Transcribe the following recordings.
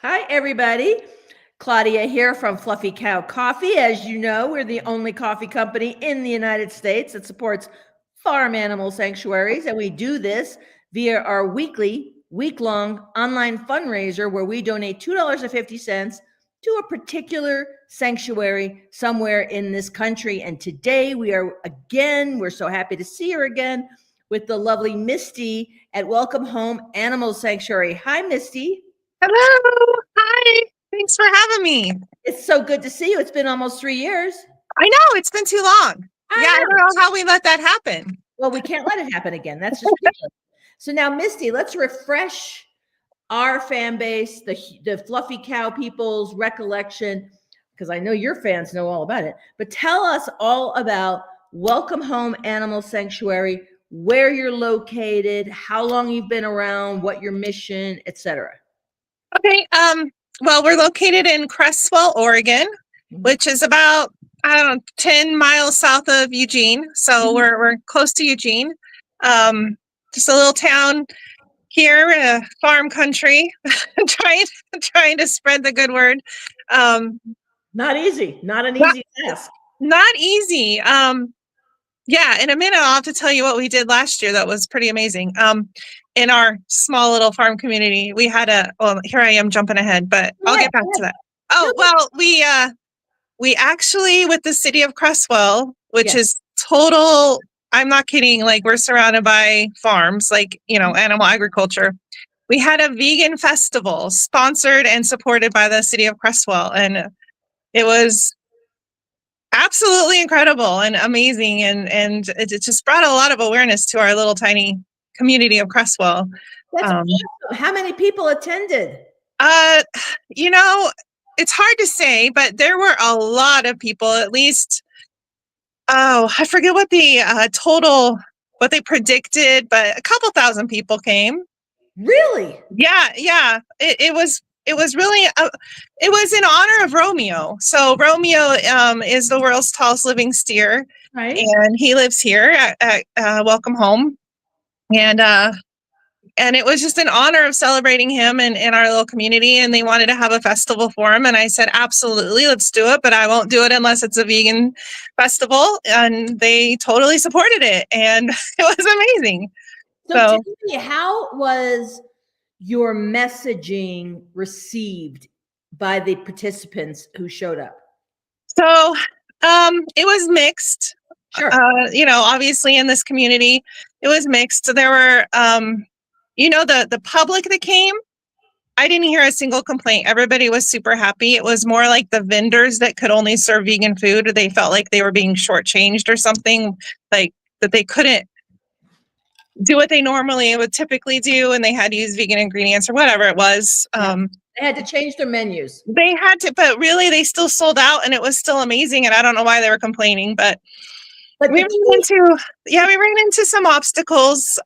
Hi, everybody. Claudia here from Fluffy Cow Coffee. As you know, we're the only coffee company in the United States that supports farm animal sanctuaries, and we do this via our week-long online fundraiser where we donate $2.50 to a particular sanctuary somewhere in this country. And today we're so happy to see her again with the lovely Misty at Welcome Home Animal Sanctuary. Hi, Misty. Hello. Hi. Thanks for having me. It's so good to see you. It's been almost 3 years. I know it's been too long. I don't know how we let that happen. Well, we can't let it happen again. That's just ridiculous. So now, Misty, let's refresh our fan base, the Fluffy Cow people's recollection, because I know your fans know all about it. But tell us all about Welcome Home Animal Sanctuary, where you're located, how long you've been around, what your mission, etc. Okay. Well, we're located in Cresswell, Oregon, which is about, 10 miles south of Eugene. So we're close to Eugene. Just a little town here, farm country, trying to spread the good word. Not easy. Not an easy task. Not easy. Yeah, in a minute, I'll have to tell you what we did last year. That was pretty amazing. In our small little farm community, we had here I am jumping ahead, but I'll get back to that. Oh, well, we actually, with the city of Cresswell, which is total, I'm not kidding, like we're surrounded by farms, like, animal agriculture. We had a vegan festival sponsored and supported by the city of Cresswell. And it was absolutely incredible and amazing. And it just brought a lot of awareness to our little tiny community of Cresswell. That's awesome. How many people attended? It's hard to say, but there were a lot of people, at least, I forget what the what they predicted, but a couple thousand people came. Really? Yeah. It was really, it was in honor of Romeo. So Romeo is the world's tallest living steer, right? And he lives here at Welcome Home. And it was just an honor of celebrating him in our little community. And they wanted to have a festival for him. And I said, absolutely, let's do it. But I won't do it unless it's a vegan festival. And they totally supported it. And it was amazing. So tell me, how was your messaging received by the participants who showed up? So it was mixed. Sure. Obviously in this community, it was mixed. There were, the public that came, I didn't hear a single complaint. Everybody was super happy. It was more like the vendors that could only serve vegan food, or they felt like they were being shortchanged or something, like that they couldn't do what they normally would typically do, and they had to use vegan ingredients or whatever it was. They had to change their menus. They had to, but really they still sold out, and it was still amazing. And I don't know why they were complaining, but we ran into some obstacles.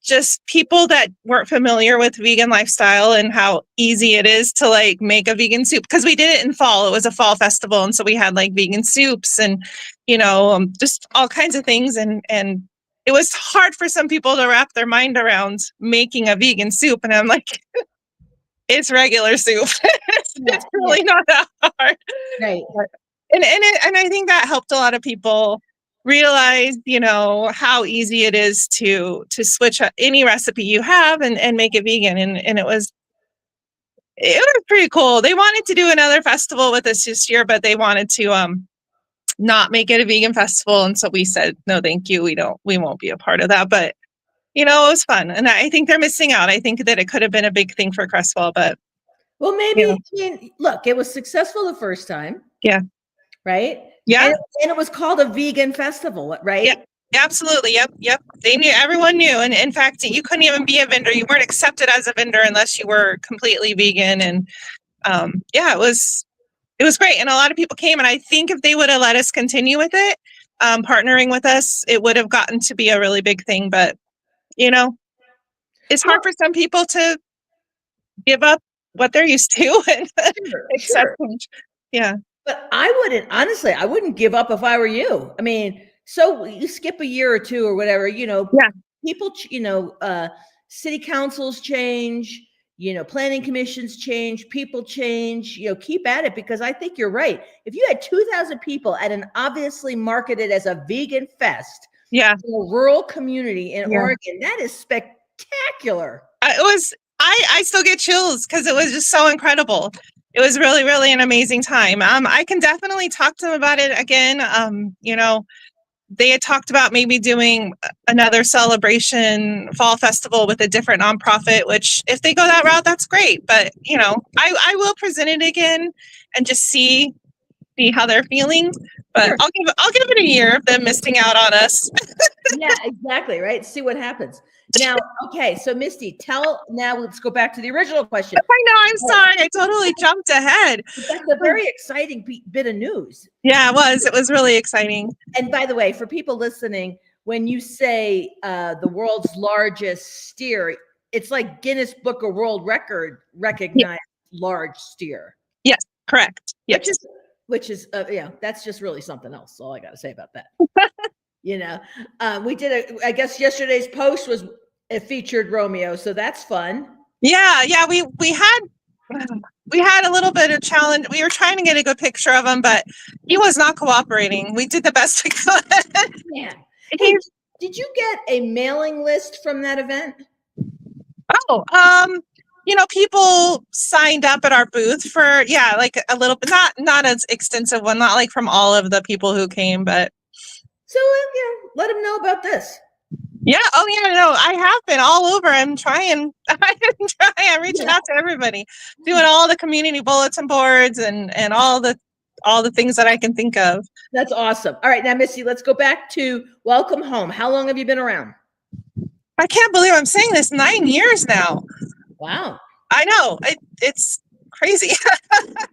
Just people that weren't familiar with vegan lifestyle and how easy it is to like make a vegan soup, because we did it in fall. It was a fall festival, and so we had like vegan soups and just all kinds of things, and it was hard for some people to wrap their mind around making a vegan soup. And I'm like, it's regular soup. It's really not that hard. Right. And I think that helped a lot of people realize, how easy it is to switch any recipe you have and make it vegan. And it was pretty cool. They wanted to do another festival with us this year, but they wanted to not make it a vegan festival. And so we said, no, thank you. We won't be a part of that. But it was fun. And I think they're missing out. I think that it could have been a big thing for Cresswell, but well, maybe, look, it was successful the first time. Yeah. Right? Yeah. And it was called a vegan festival, right? Yeah, absolutely. Yep. They knew, everyone knew. And in fact, you couldn't even be a vendor. You weren't accepted as a vendor unless you were completely vegan. And it was great. And a lot of people came. And I think if they would have let us continue with it, partnering with us, it would have gotten to be a really big thing. But, it's hard for some people to give up what they're used to and accept change. Yeah. But I wouldn't give up if I were you. I mean, so you skip a year or two or whatever, people, city councils change, planning commissions change, people change, keep at it, because I think you're right. If you had 2,000 people at an obviously marketed as a vegan fest, Yeah. in a rural community in Oregon, that is spectacular. I still get chills because it was just so incredible. It was really, really an amazing time. I can definitely talk to them about it again. They had talked about maybe doing another celebration fall festival with a different nonprofit, which if they go that route, that's great. But, I will present it again and just see how they're feeling. But sure. I'll give it a year of them missing out on us. Yeah, exactly. Right. See what happens. Now, okay. So Misty, now let's go back to the original question. I know. I'm sorry. I totally jumped ahead. That's a very exciting bit of news. Yeah, it was. It was really exciting. And by the way, for people listening, when you say the world's largest steer, it's like Guinness Book of World Record recognized large steer. Yes, correct. Yes. Which is that's just really something else. That's all I got to say about that. We did I guess yesterday's post it featured Romeo, so that's fun. Yeah, we had a little bit of challenge. We were trying to get a good picture of him, but he was not cooperating. We did the best we could. Yeah. Hey, did you get a mailing list from that event? Oh, people signed up at our booth for like a little bit, not as extensive one, not like from all of the people who came, but so let them know about this. Yeah. Oh yeah. No, I have been all over. I'm trying. I'm reaching out to everybody, doing all the community bulletin boards and all the things that I can think of. That's awesome. All right, now Misty, let's go back to Welcome Home. How long have you been around? I can't believe I'm saying this. 9 years now. Wow. I know. It's crazy.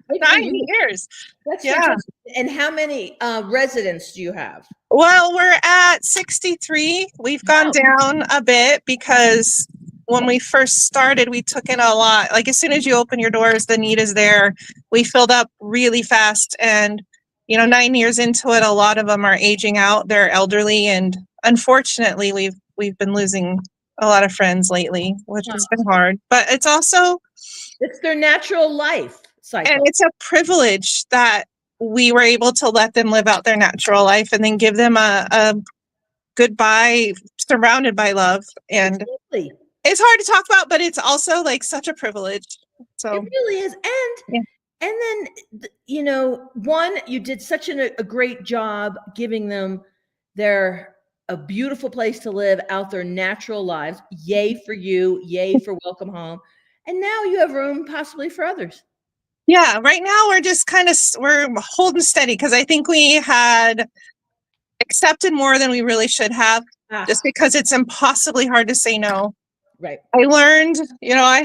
9 years. That's fantastic. And how many residents do you have? Well, we're at 63. We've gone down a bit because when we first started, we took in a lot. Like as soon as you open your doors, the need is there. We filled up really fast. And, 9 years into it, a lot of them are aging out. They're elderly. And unfortunately, we've been losing a lot of friends lately, which has been hard. But it's their natural life cycle. And it's a privilege that we were able to let them live out their natural life and then give them a goodbye surrounded by love. And it's hard to talk about, but it's also like such a privilege. So it really is. And then, one, you did such a great job giving them a beautiful place to live out their natural lives. Yay for you. Yay for Welcome Home. And now you have room possibly for others. Yeah, right now we're just we're holding steady because I think we had accepted more than we really should have, just because it's impossibly hard to say no. Right. I learned, I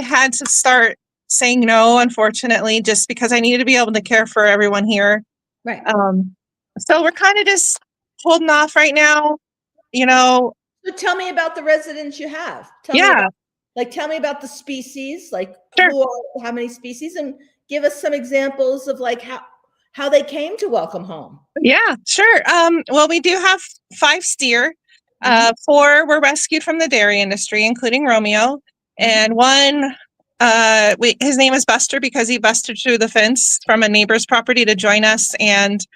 had to start saying no, unfortunately, just because I needed to be able to care for everyone here. Right. So we're kind of just holding off right now, So tell me about the residents you have. Tell me about the species, sure. How many species, and give us some examples of how they came to Welcome Home. Yeah, sure. Well, we do have 5 steer. 4 were rescued from the dairy industry, including Romeo, and 1, his name is Buster because he busted through the fence from a neighbor's property to join us. And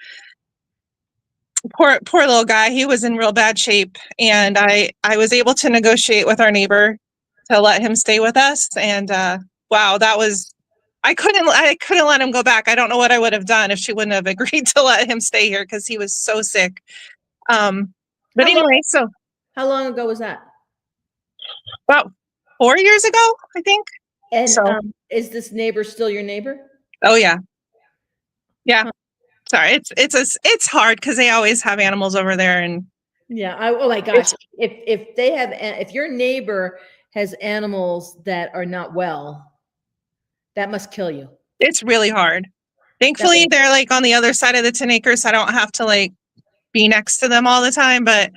poor little guy, he was in real bad shape, and I was able to negotiate with our neighbor to let him stay with us. And wow, I couldn't let him go back. I don't know what I would have done if she wouldn't have agreed to let him stay here because he was so sick. But anyway, so how long ago was that? About 4 years ago, I think. And is this neighbor still your neighbor? Oh yeah. Sorry, it's hard because they always have animals over there, and oh my gosh, if your neighbor has animals that are not well, that must kill you. It's really hard. Thankfully, they're on the other side of the 10 acres. So I don't have to be next to them all the time, but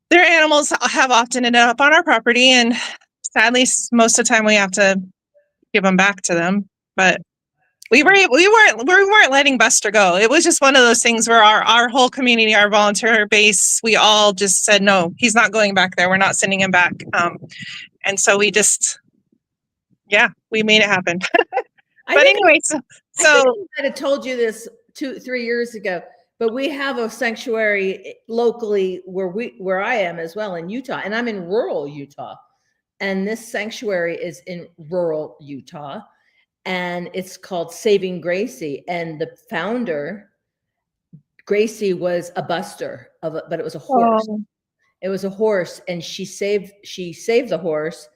their animals have often ended up on our property, and sadly, most of the time we have to give them back to them. But we weren't letting Buster go. It was just one of those things where our whole community, our volunteer base, we all just said, no, he's not going back there. We're not sending him back. And so we just Yeah, we made it happen. I But think anyway, I might have told you this 2-3 years ago, but we have a sanctuary locally where I am as well in Utah, and I'm in rural Utah. And this sanctuary is in rural Utah, and it's called Saving Gracie. And the founder, Gracie, was a buster but it was a horse. oh, It was a horse, and she saved the horse,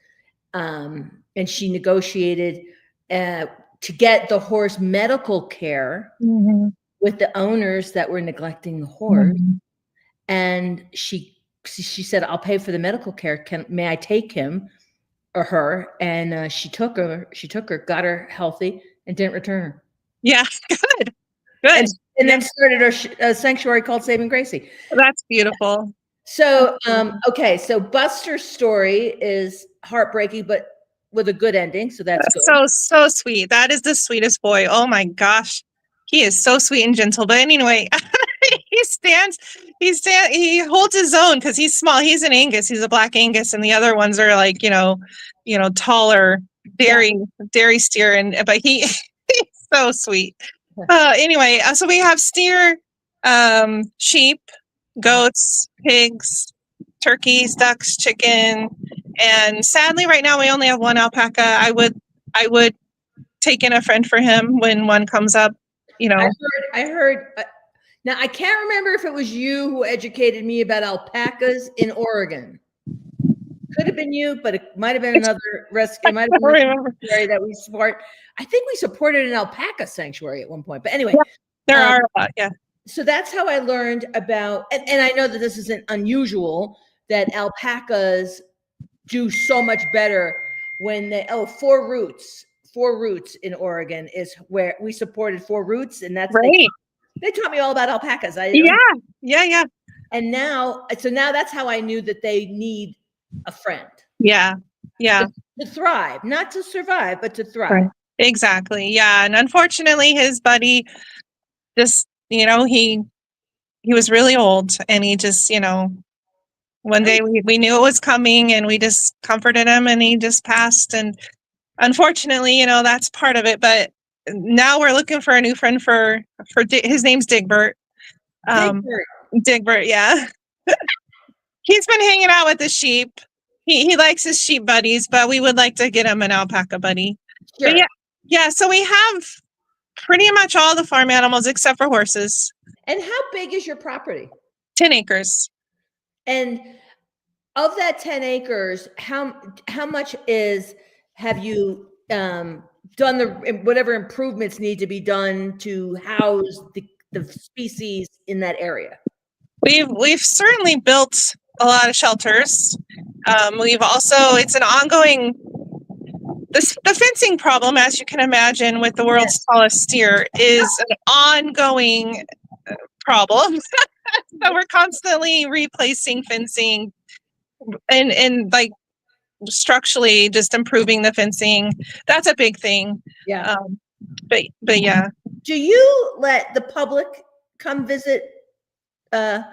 and she negotiated to get the horse medical care mhm, with the owners that were neglecting the horse. mhm. And she said, "I'll pay for the medical care. May I take him or her?" And she took her, got her healthy, and didn't return her. Yeah, good, And good. and Yeah, then started a sanctuary called Saving Gracie. that's beautiful. So, okay, so Buster's story is heartbreaking, but with a good ending, so that's good. So sweet. That is the sweetest boy. Oh my gosh. He is so sweet and gentle. But anyway, he holds his own because he's small. He's an Angus. He's a black Angus, and the other ones are like, taller dairy steer. But he's so sweet. Anyway, so we have steer, sheep, goats, pigs, turkeys, ducks, chicken, and sadly, right now we only have one alpaca. I would take in a friend for him when one comes up. I heard. Now I can't remember if it was you who educated me about alpacas in Oregon. Could have been you, but it might have been another rescue. It might have been a sanctuary that we support. I think we supported an alpaca sanctuary at one point. But anyway, there are a lot. Yeah. So that's how I learned about, and I know that this isn't unusual, that alpacas do so much better when Four Roots in Oregon is where we supported Four Roots, and that's right. They taught me all about alpacas. Yeah. And now that's how I knew that they need a friend. Yeah. To thrive, not to survive, but to thrive. Right. Exactly. Yeah. And unfortunately, his buddy just, he was really old, and he just, one day we knew it was coming, and we just comforted him, and he just passed. And unfortunately, that's part of it. But now we're looking for a new friend for his name's Digbert. Digbert, yeah. He's been hanging out with the sheep. He likes his sheep buddies, but we would like to get him an alpaca buddy. Sure. But yeah. So we have pretty much all the farm animals except for horses. And how big is your property? 10 acres. And of that 10 acres, how much have you done whatever improvements need to be done to house the species in that area? We've certainly built a lot of shelters. We've also, it's an ongoing, the fencing problem, as you can imagine, with the world's tallest steer is an ongoing problem. So we're constantly replacing fencing and like structurally just improving the fencing. That's a big thing. Yeah. But yeah. Do you let the public come visit? Yeah,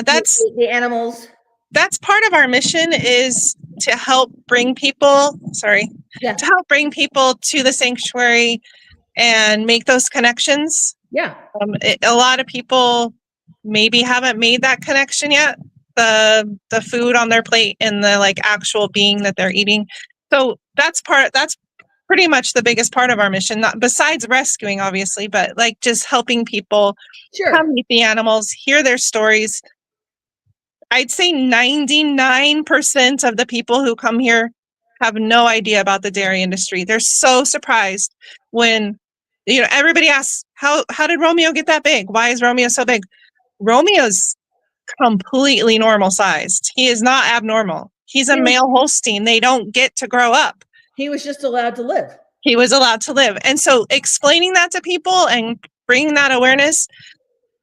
that's the animals. That's part of our mission, is to help bring people. To help bring people to the sanctuary and make those connections. Yeah. A lot of people maybe haven't made that connection yet. The food on their plate and the actual being that they're eating. So that's pretty much the biggest part of our mission, not besides rescuing, obviously, but just helping people come meet the animals, hear their stories. I'd say 99% of the people who come here have no idea about the dairy industry. They're so surprised when, everybody asks, how did Romeo get that big? Why is Romeo so big? Romeo's completely normal sized. He is not abnormal. He's a male Holstein. They don't get to grow up. He was just allowed to live. He was allowed to live. And so explaining that to people and bringing that awareness,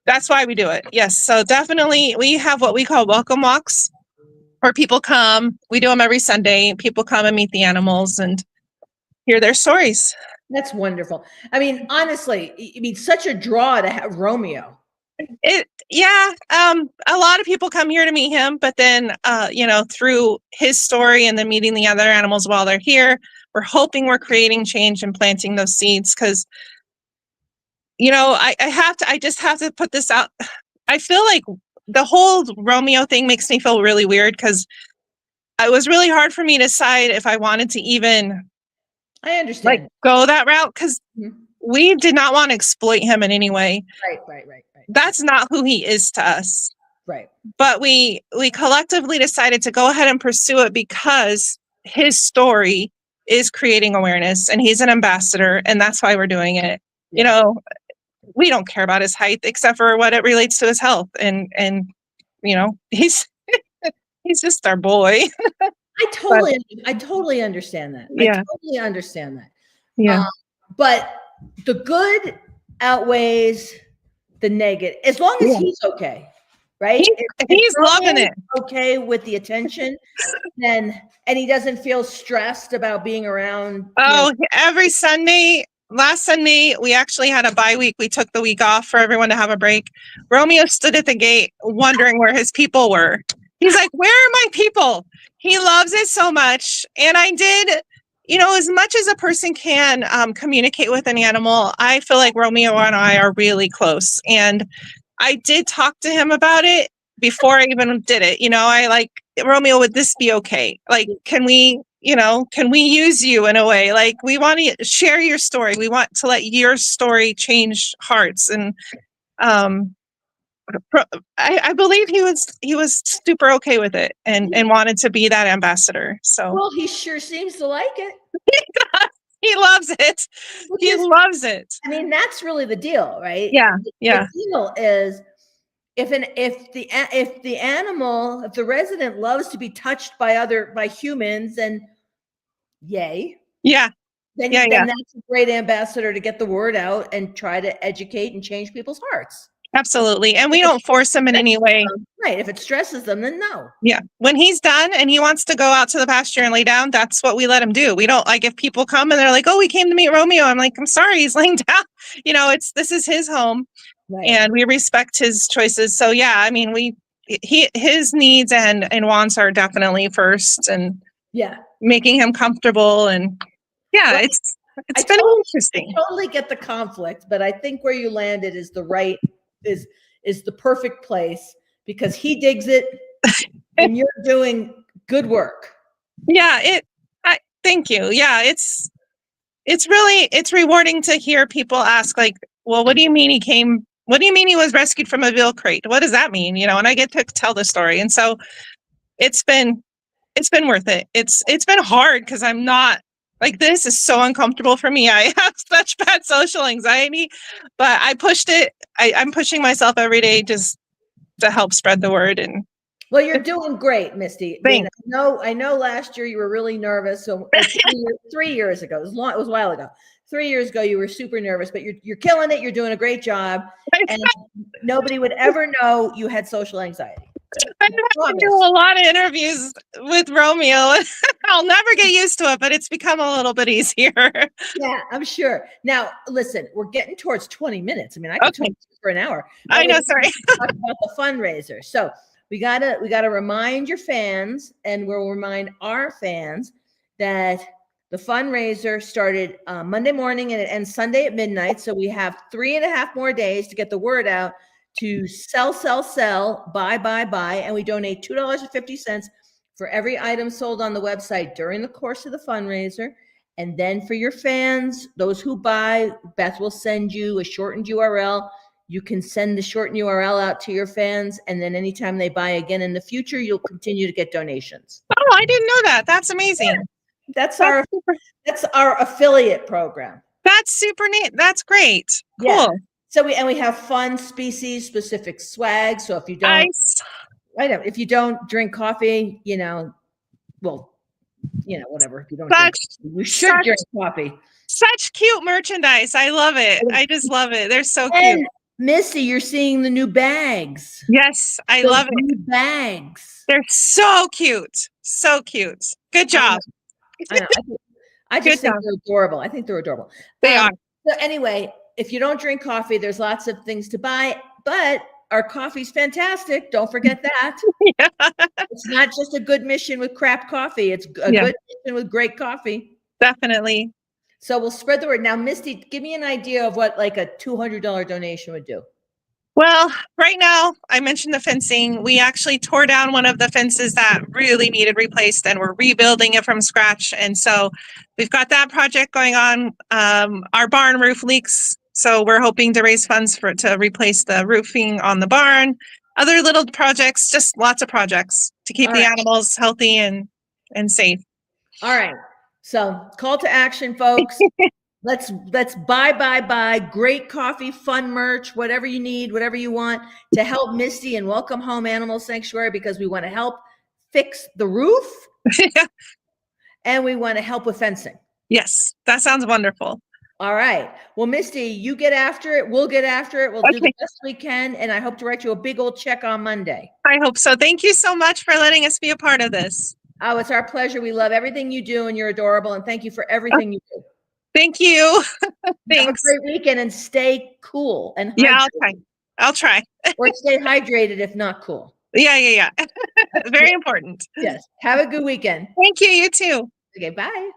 that's why we do it. Yes. So definitely we have what we call welcome walks, where people come. We do them every Sunday. People come and meet the animals and hear their stories. That's wonderful. I mean, honestly, such a draw to have Romeo. A lot of people come here to meet him, but then through his story and then meeting the other animals while they're here, we're hoping we're creating change and planting those seeds. Because I just have to put this out. I feel like the whole Romeo thing makes me feel really weird, because it was really hard for me to decide if I wanted to even I understand. go that route, because Mhm. we did not want to exploit him in any way. Right. That's not who he is to us. Right. But we collectively decided to go ahead and pursue it because his story is creating awareness, and he's an ambassador, and that's why we're doing it. Yeah. We don't care about his height except for what it relates to his health, and he's he's just our boy. I totally understand that. Yeah. I totally understand that. Yeah. But the good outweighs the negative, as long as Yeah. he's okay, right? He's loving it. Okay with the attention, and he doesn't feel stressed about being around. Every Sunday. Last Sunday, we actually had a bye week. We took the week off for everyone to have a break. Romeo stood at the gate wondering where his people were. He's like, where are my people? He loves it so much. And I did, as much as a person can communicate with an animal, I feel like Romeo and I are really close. And I did talk to him about it before I even did it. I like, Romeo, would this be okay? Like, can we use you in a way? Like, we want to share your story. We want to let your story change hearts. And I believe he was super okay with it, and wanted to be that ambassador. So, well, he sure seems to like it. He loves it. He loves it. I mean, that's really the deal, right? Yeah. The deal is, if the resident loves to be touched by humans, and yay. Yeah. Then that's a great ambassador to get the word out and try to educate and change people's hearts. Absolutely. And we don't force him in any way. Right. If it stresses them, then no. Yeah. When he's done and he wants to go out to the pasture and lay down, that's what we let him do. We don't, like, if people come and they're like, oh, we came to meet Romeo, I'm like, I'm sorry, he's laying down. This is his home. Right. And we respect his choices. So yeah, I mean, his needs and wants are definitely first, and making him comfortable. And it's been interesting. I totally get the conflict, but I think where you landed is the right, is the perfect place, because he digs it and you're doing good work. Yeah, thank you. Yeah, it's rewarding to hear people ask, like, well, what do you mean he was rescued from a veal crate? What does that mean? And I get to tell the story. And so it's been worth it. It's been hard, because I'm not, like, this is so uncomfortable for me. I have such bad social anxiety, but I pushed it. I'm pushing myself every day just to help spread the word. And well, you're doing great, Misty. I know last year you were really nervous. So 3 years ago, it was a while ago. 3 years ago, you were super nervous, but you're killing it. You're doing a great job, and nobody would ever know you had social anxiety. I have to do a lot of interviews with Romeo. I'll never get used to it, but it's become a little bit easier. Yeah, I'm sure. Now, listen, we're getting towards 20 minutes. I mean, I could talk for an hour. I know, sorry. Talk about the fundraiser. So we gotta remind your fans, and we'll remind our fans, that the fundraiser started Monday morning and it ends Sunday at midnight. So we have 3.5 more days to get the word out, to sell, buy, and we donate $2.50 for every item sold on the website during the course of the fundraiser. And then for your fans, those who buy, Beth will send you a shortened URL. You can send the shortened URL out to your fans, and then anytime they buy again in the future, you'll continue to get donations. Oh, I didn't know that. That's amazing. Yeah. That's our affiliate program. That's super neat. That's great. Cool. Yeah. So we have fun species specific swag. So if you don't, if you don't drink coffee, whatever. If you don't, you should drink coffee. Such cute merchandise. I love it. I just love it. They're so cute. Misty, you're seeing the new bags. Yes, I love it. New bags. They're so cute. So cute. Good job. I just think they're adorable. I think they're adorable. They are. So anyway, if you don't drink coffee, there's lots of things to buy. but our coffee's fantastic. Don't forget that. Yeah. It's not just a good mission with crap coffee. It's a Yeah. good mission with great coffee. Definitely. So we'll spread the word. Now, Misty, give me an idea of what like a $200 donation would do. Well, right now, I mentioned the fencing. We actually tore down one of the fences that really needed replaced, and we're rebuilding it from scratch. And so we've got that project going on. Our barn roof leaks, so we're hoping to raise funds to replace the roofing on the barn. Other little projects, just lots of projects to keep All the right. animals healthy and safe. All right. So call to action, folks. Let's buy great coffee, fun merch, whatever you need, whatever you want to help Misty and Welcome Home Animal Sanctuary, because we want to help fix the roof and we want to help with fencing. Yes, that sounds wonderful. All right. Well, Misty, you get after it. We'll get after it. We'll do the best we can. And I hope to write you a big old check on Monday. I hope so. Thank you so much for letting us be a part of this. Oh, it's our pleasure. We love everything you do and you're adorable. And thank you for everything you do. Thank you. Thanks. Have a Thanks. great weekend and stay cool and hydrated. Yeah, I'll try. Or stay hydrated if not cool. Yeah. Very important. Yes. Have a good weekend. Thank you. You too. Okay, bye.